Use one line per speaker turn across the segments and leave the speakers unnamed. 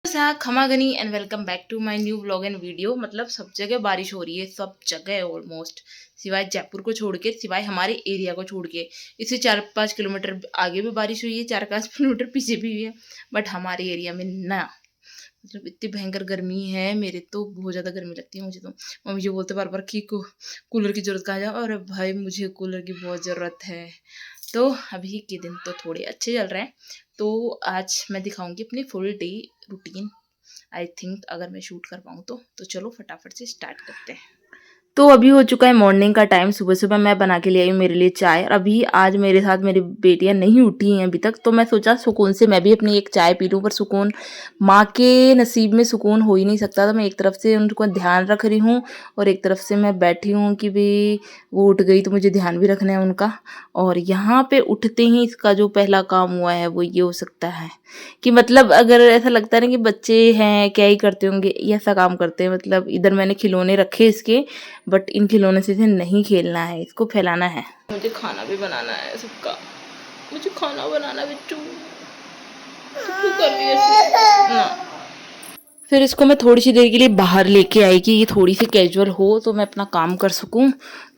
खमागनी and welcome back to my new vlog and video. मतलब सब जगह बारिश हो रही है, सब जगह ऑलमोस्ट, सिवाय जयपुर को छोड़ के, सिवाय हमारे एरिया को छोड़ के। इससे 4-5 किलोमीटर आगे भी बारिश हुई है, 4-5 किलोमीटर पीछे भी हुई है, बट हमारे एरिया में ना। मतलब इतनी भयंकर गर्मी है, मेरे तो बहुत ज़्यादा गर्मी लगती है मुझे तो। मम्मी जो बोलते बार बार कि कूलर की ज़रूरत कहाँ जाओ, और भाई मुझे कूलर की बहुत ज़रूरत है। तो अभी के दिन तो थोड़े अच्छे चल रहे हैं। तो आज मैं दिखाऊंगी अपनी full day routine. I think अगर मैं शूट कर पाऊँ तो चलो फटाफट से स्टार्ट करते हैं। तो अभी हो चुका है मॉर्निंग का टाइम। सुबह सुबह मैं बना के ले आई मेरे लिए चाय, और अभी आज मेरे साथ मेरी बेटियां नहीं उठी हैं अभी तक, तो मैं सोचा सुकून से मैं भी अपनी एक चाय पी लूँ। पर सुकून माँ के नसीब में सुकून हो ही नहीं सकता। तो मैं एक तरफ से उनको ध्यान रख रही हूँ और एक तरफ से मैं बैठी हूँ कि भाई वो उठ गई तो मुझे ध्यान भी रखना है उनका। और यहाँ पे उठते ही इसका जो पहला काम हुआ है वो ये हो सकता है कि मतलब अगर ऐसा लगता है ना कि बच्चे हैं क्या ही करते होंगे, ये ऐसा काम करते हैं। मतलब इधर मैंने खिलौने रखे इसके, बट इन खिलौने से इसे नहीं खेलना है, इसको फैलाना है। मुझे खाना भी बनाना है सबका, मुझे खाना बनाना बिट्टू। तो क्यों कर रही है ऐसे? ना। फिर इसको मैं थोड़ी सी देर के लिए बाहर लेके आई कि ये थोड़ी सी कैजुअल हो तो मैं अपना काम कर सकूं,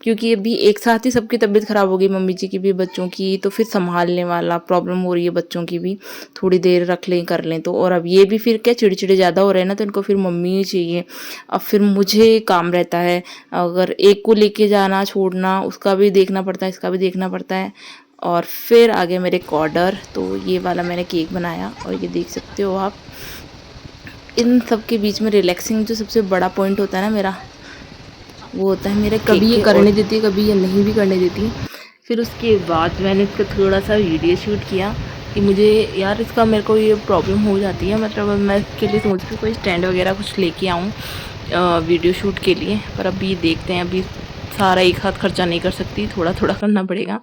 क्योंकि अभी एक साथ ही सबकी तबीयत ख़राब हो गई, मम्मी जी की भी बच्चों की, तो फिर संभालने वाला प्रॉब्लम हो रही है बच्चों की भी। थोड़ी देर रख लें कर लें तो। और अब ये भी फिर क्या चिड़चिड़े ज़्यादा हो रहे हैं ना, तो इनको फिर मम्मी ही चाहिए। अब फिर मुझे काम रहता है, अगर एक को लेके जाना छोड़ना उसका भी देखना पड़ता है, इसका भी देखना पड़ता है। और फिर आगे मेरे ऑर्डर, तो ये वाला मैंने केक बनाया और ये देख सकते हो आप। इन सब के बीच में रिलैक्सिंग जो सबसे बड़ा पॉइंट होता है ना मेरा, वो होता है मेरे कभी ये करने देती है कभी ये नहीं भी करने देती। फिर उसके बाद मैंने इसका थोड़ा सा वीडियो शूट किया कि मुझे यार इसका मेरे को ये प्रॉब्लम हो जाती है। मतलब मैं इसके लिए सोच रही हूँ कोई स्टैंड वगैरह कुछ लेके आऊँ वीडियो शूट के लिए। पर अभी देखते हैं, अभी सारा एक साथ खर्चा नहीं कर सकती, थोड़ा थोड़ा करना पड़ेगा।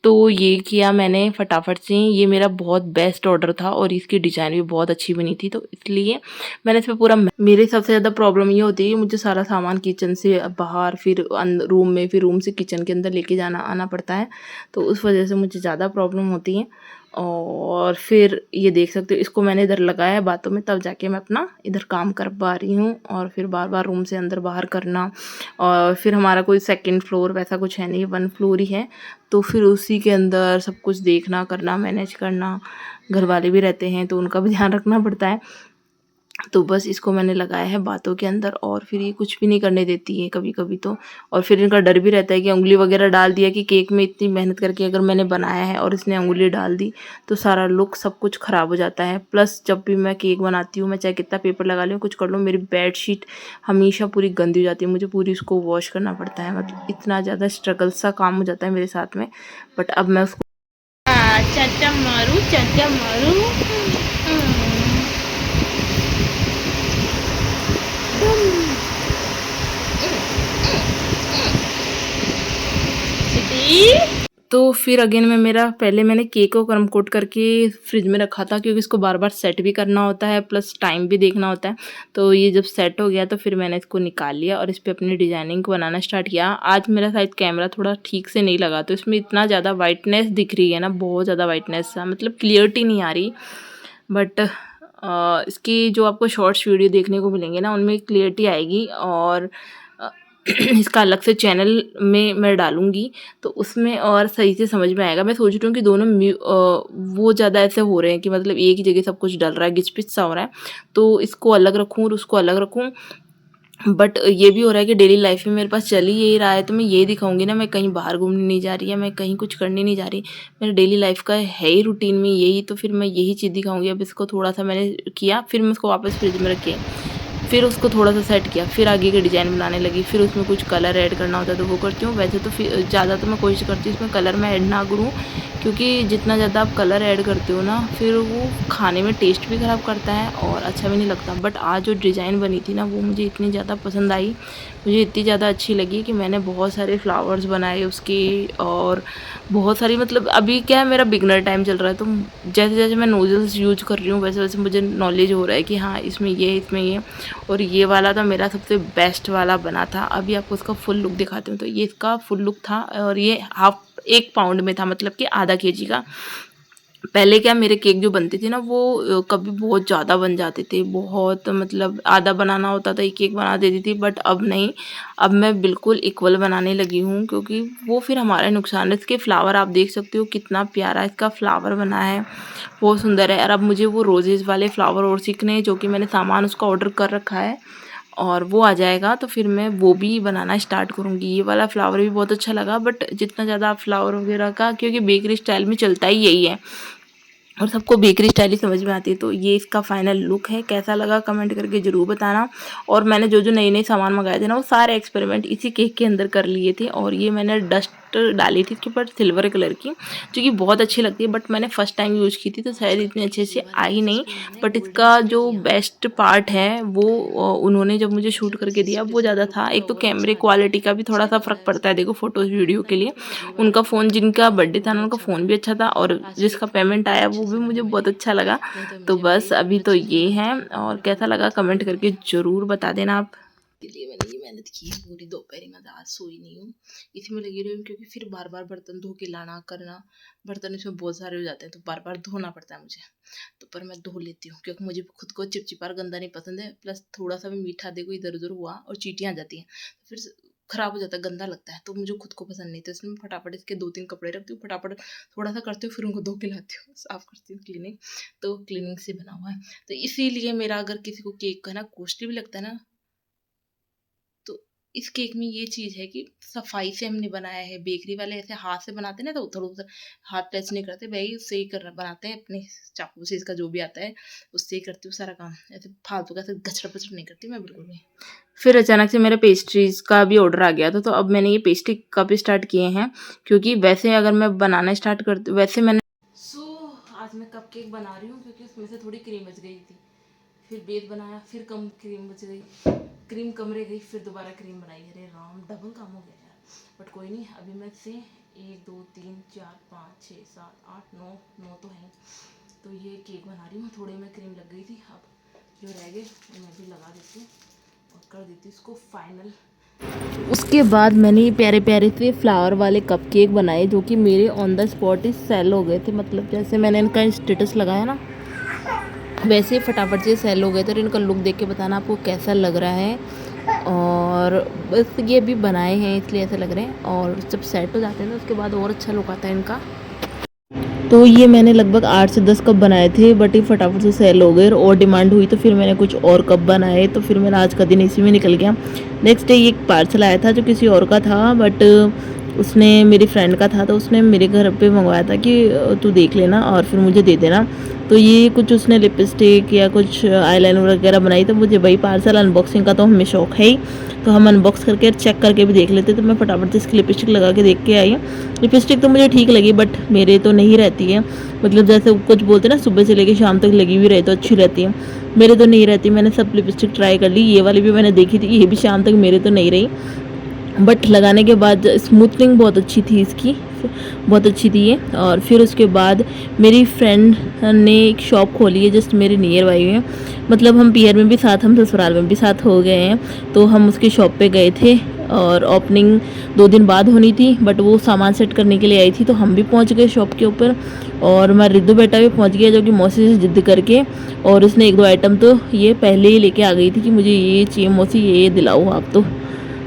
तो ये किया मैंने फटाफट से। ये मेरा बहुत बेस्ट ऑर्डर था और इसकी डिज़ाइन भी बहुत अच्छी बनी थी, तो इसलिए मैंने इस पर पूरा। मेरे सबसे ज़्यादा प्रॉब्लम ये होती है कि मुझे सारा सामान किचन से बाहर, फिर रूम में, फिर रूम से किचन के अंदर लेके जाना आना पड़ता है, तो उस वजह से मुझे ज़्यादा प्रॉब्लम होती है। और फिर ये देख सकते हो इसको मैंने इधर लगाया है बातों में, तब जाके मैं अपना इधर काम कर पा रही हूँ। और फिर बार बार रूम से अंदर बाहर करना, और फिर हमारा कोई सेकंड फ्लोर वैसा कुछ है नहीं, 1 फ्लोर ही है, तो फिर उसी के अंदर सब कुछ देखना करना मैनेज करना। घर वाले भी रहते हैं तो उनका भी ध्यान रखना पड़ता है। तो बस इसको मैंने लगाया है बातों के अंदर, और फिर ये कुछ भी नहीं करने देती है कभी कभी तो। और फिर इनका डर भी रहता है कि उंगली वगैरह डाल दिया, कि केक में इतनी मेहनत करके अगर मैंने बनाया है और इसने उंगली डाल दी तो सारा लुक सब कुछ ख़राब हो जाता है। प्लस जब भी मैं केक बनाती हूँ, मैं चाहे कितना पेपर लगा लूँ कुछ कर लूँ, मेरी बेड शीट हमेशा पूरी गंदी हो जाती है, मुझे पूरी उसको वॉश करना पड़ता है। मतलब इतना ज़्यादा स्ट्रगल सा काम हो जाता है मेरे साथ में। बट अब मैं उसको चाचा मारू, चाचा मारू। तो फिर अगेन मैं मेरा पहले मैंने केक को गर्म कोट करके फ्रिज में रखा था, क्योंकि इसको बार बार सेट भी करना होता है, प्लस टाइम भी देखना होता है। तो ये जब सेट हो गया तो फिर मैंने इसको निकाल लिया और इस पर अपनी डिजाइनिंग को बनाना स्टार्ट किया। आज मेरा शायद कैमरा थोड़ा ठीक से नहीं लगा, तो इसमें इतना ज़्यादा वाइटनेस दिख रही है ना, बहुत ज़्यादा वाइटनेस है, मतलब क्लियरिटी नहीं आ रही। बट इसकी जो आपको शॉर्ट्स वीडियो देखने को मिलेंगे ना, उनमें क्लियरिटी आएगी। और इसका अलग से चैनल में मैं डालूँगी, तो उसमें और सही से समझ में आएगा। मैं सोच रही हूँ कि दोनों वो ज़्यादा ऐसे हो रहे हैं कि मतलब एक ही जगह सब कुछ डल रहा है, घिच-पिच सा हो रहा है, तो इसको अलग रखूँ और उसको अलग रखूँ। बट ये भी हो रहा है कि डेली लाइफ में मेरे पास चल ही यही रहा है, तो मैं ये दिखाऊंगी ना, मैं कहीं बाहर घूमने नहीं जा रही है, मैं कहीं कुछ करने नहीं जा रही, मेरे डेली लाइफ का है ही रूटीन में यही, तो फिर मैं यही चीज़ दिखाऊंगी। अब इसको थोड़ा सा मैंने किया, फिर मैं उसको वापस फ्रिज में रखी, फिर उसको थोड़ा सा सेट किया, फिर आगे के डिज़ाइन बनाने लगी। फिर उसमें कुछ कलर ऐड करना होता है तो वो करती हूँ। वैसे तो फिर ज़्यादा तो मैं कोशिश करती हूँ इसमें कलर मैं ऐड ना करूँ, क्योंकि जितना ज़्यादा आप कलर ऐड करते हो ना, फिर वो खाने में टेस्ट भी ख़राब करता है और अच्छा भी नहीं लगता। बट आज जो डिज़ाइन बनी थी ना, वो मुझे इतनी ज़्यादा पसंद आई, मुझे इतनी ज़्यादा अच्छी लगी कि मैंने बहुत सारे फ्लावर्स बनाए उसके। और बहुत सारी, मतलब अभी क्या है, मेरा बिगनर टाइम चल रहा है, तो जैसे जैसे मैं नोजल्स यूज कर रही हूँ वैसे वैसे मुझे नॉलेज हो रहा है कि हाँ इसमें ये, इसमें ये। और ये वाला तो मेरा सबसे बेस्ट वाला बना था। अभी आपको उसका फुल लुक दिखाती हूँ। तो ये इसका फुल लुक था, और ये 1 पाउंड में था, मतलब कि आधा केजी का। पहले क्या मेरे केक जो बनते थे ना वो कभी बहुत ज़्यादा बन जाते थे, बहुत मतलब आधा बनाना होता था, एक केक बना देती थी। बट अब नहीं, अब मैं बिल्कुल इक्वल बनाने लगी हूँ, क्योंकि वो फिर हमारा नुकसान है। इसके फ्लावर आप देख सकते हो कितना प्यारा इसका फ्लावर बना है, बहुत सुंदर है। और अब मुझे वो रोजेज़ वाले फ्लावर और सीखने हैं, जो कि मैंने सामान उसका ऑर्डर कर रखा है, और वो आ जाएगा तो फिर मैं वो भी बनाना स्टार्ट करूँगी। ये वाला फ्लावर भी बहुत अच्छा लगा, बट जितना ज़्यादा आप फ्लावर वगैरह का, क्योंकि बेकरी स्टाइल में चलता ही यही है और सबको बेकरी स्टाइल ही समझ में आती है। तो ये इसका फाइनल लुक है, कैसा लगा कमेंट करके ज़रूर बताना। और मैंने जो जो नए नए सामान मंगाए थे ना, वो सारे एक्सपेरिमेंट इसी केक के अंदर कर लिए थे। और ये मैंने डस्ट डाली थी इसके ऊपर सिल्वर कलर की, जो कि बहुत अच्छी लगती है, बट मैंने फर्स्ट टाइम यूज़ की थी तो शायद इतनी अच्छे से आई नहीं। बट इसका जो बेस्ट पार्ट है वो उन्होंने जब मुझे शूट करके दिया वो ज़्यादा था। एक तो कैमरे क्वालिटी का भी थोड़ा सा फ़र्क पड़ता है, देखो फ़ोटोज़ वीडियो के लिए उनका फ़ोन, जिनका बर्थडे था ना उनका फ़ोन भी अच्छा था, और जिसका पेमेंट आया वो भी मुझे बहुत अच्छा लगा। तो बस अभी तो ये है, और कैसा लगा कमेंट करके ज़रूर बता देना आप। इसलिए मैंने ये मेहनत की है पूरी दोपहर में, आज सोई नहीं हूँ, इसी में लगी रही हूँ, क्योंकि फिर बार बार बर्तन धो के लाना करना, बर्तन इसमें बहुत सारे हो जाते हैं तो बार बार धोना पड़ता है मुझे। तो पर मैं धो लेती हूँ, क्योंकि मुझे खुद को चिपचिपा और गंदा नहीं पसंद है। प्लस थोड़ा सा भी मीठा देखो इधर उधर हुआ और चींटियाँ आ जाती हैं तो फिर खराब हो जाता है, गंदा लगता है, तो मुझे खुद को पसंद नहीं। तो इसमें फटाफट इसके 2-3 कपड़े रखती हूँ, फटाफट थोड़ा सा करती हूँ, फिर उनको धो के लाती हूँ, साफ करती हूँ क्लीनिंग। तो क्लीनिंग से बना हुआ है। तो इसीलिए मेरा अगर किसी को केक का ना कॉस्टली भी लगता है ना, तो इस केक में ये चीज़ है कि सफाई से हमने बनाया है। बेकरी वाले ऐसे हाथ से बनाते हैं ना, तो उधर-उधर हाथ टच नहीं करते, भाई उससे ही कर बनाते हैं अपने चाकू से, इसका जो भी आता है उससे ही करती हूँ सारा काम। ऐसे फालतू का ऐसे गचड़-पचड़ नहीं करती मैं बिल्कुल भी। फिर अचानक से मेरा पेस्ट्रीज़ का भी ऑर्डर आ गया था, तो अब मैंने ये पेस्ट्री कप स्टार्ट किए हैं, क्योंकि वैसे अगर मैं बनाना स्टार्ट करती, वैसे मैंने आज मैं कप केक बना रही हूँ, क्योंकि उसमें से थोड़ी क्रीम बच गई थी। फिर बेद बनाया, फिर कम क्रीम बच गई, क्रीम कम रह गई, फिर दोबारा क्रीम बनाई। अरे राम, डबल काम हो गया यार। बट कोई नहीं, अभी मैं से 1 2 3 4 5 6 7 8 9 9 तो हैं। तो ये केक बना रही हूँ, थोड़े में क्रीम लग गई थी, अब जो रह गए वो मैं भी लगा देती हूँ और कर देती हूँ इसको फाइनल। उसके बाद मैंने ये प्यारे प्यारे से फ्लावर वाले कप केक बनाए, जो कि मेरे ऑन द स्पॉट ही सेल हो गए थे। मतलब जैसे मैंने इनका स्टेटस लगाया ना, वैसे ही फटाफट से सेल हो गए थे। और इनका लुक देख के बताना आपको कैसा लग रहा है। और बस ये भी बनाए हैं इसलिए ऐसे लग रहे हैं, और जब सेट हो जाते हैं ना उसके बाद और अच्छा लुक आता है इनका। तो ये मैंने लगभग 8 से 10 कप बनाए थे, बट ये फटाफट से सेल हो गए और डिमांड हुई, तो फिर मैंने कुछ और कप बनाए। तो फिर मेरा आज का दिन इसी में निकल गया। नेक्स्ट डे एक पार्सल आया था जो किसी और का था, बट उसने मेरी फ्रेंड का था, तो उसने मेरे घर पे मंगवाया था कि तू देख लेना और फिर मुझे दे देना। तो ये कुछ उसने लिपस्टिक या कुछ आईलाइनर वगैरह बनाई, तो मुझे भाई पार्सल अनबॉक्सिंग का तो हमें शौक है ही, तो हम अनबॉक्स करके चेक करके भी देख लेते। तो मैं फटाफट से इसकी लिपस्टिक लगा के देख के आई। लिपस्टिक तो मुझे ठीक लगी, बट मेरे तो नहीं रहती है। मतलब जैसे कुछ बोलते हैं ना, सुबह से लेकर शाम तक लगी हुई रहे तो अच्छी रहती है, मेरे तो नहीं रहती। मैंने सब लिपस्टिक ट्राई कर ली, ये वाली भी मैंने देखी थी, ये भी शाम तक मेरे तो नहीं रही। बट लगाने के बाद स्मूथनिंग बहुत अच्छी थी इसकी, बहुत अच्छी थी ये। और फिर उसके बाद मेरी फ्रेंड ने एक शॉप खोली है जस्ट मेरे नियर बाई में। मतलब हम पीयर में भी साथ, हम ससुराल में भी साथ हो गए हैं। तो हम उसकी शॉप पे गए थे, और ओपनिंग 2 दिन बाद होनी थी, बट वो सामान सेट करने के लिए आई थी, तो हम भी पहुंच गए शॉप के ऊपर। और हमारा रिद्धू बेटा भी पहुंच गया, जो कि मौसी से जिद करके, और उसने 1-2 आइटम तो ये पहले ही लेके आ गई थी कि मुझे ये चाहिए मौसी, ये दिलाओ आप।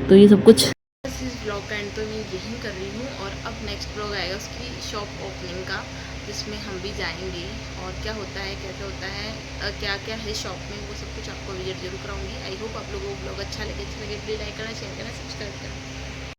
तो ये सब कुछ इस ब्लॉग का एंड तो मैं यहीं कर रही हूँ। और अब नेक्स्ट ब्लॉग आएगा उसकी शॉप ओपनिंग का, जिसमें हम भी जाएंगे और क्या होता है, कैसे होता है, क्या क्या है शॉप में, वो सब कुछ आपको विजिट जरूर कराऊंगी। आई होप आप लोगों को ब्लॉग अच्छा लगे प्लीज़ लाइक करना, शेयर करना, सब्सक्राइब करना।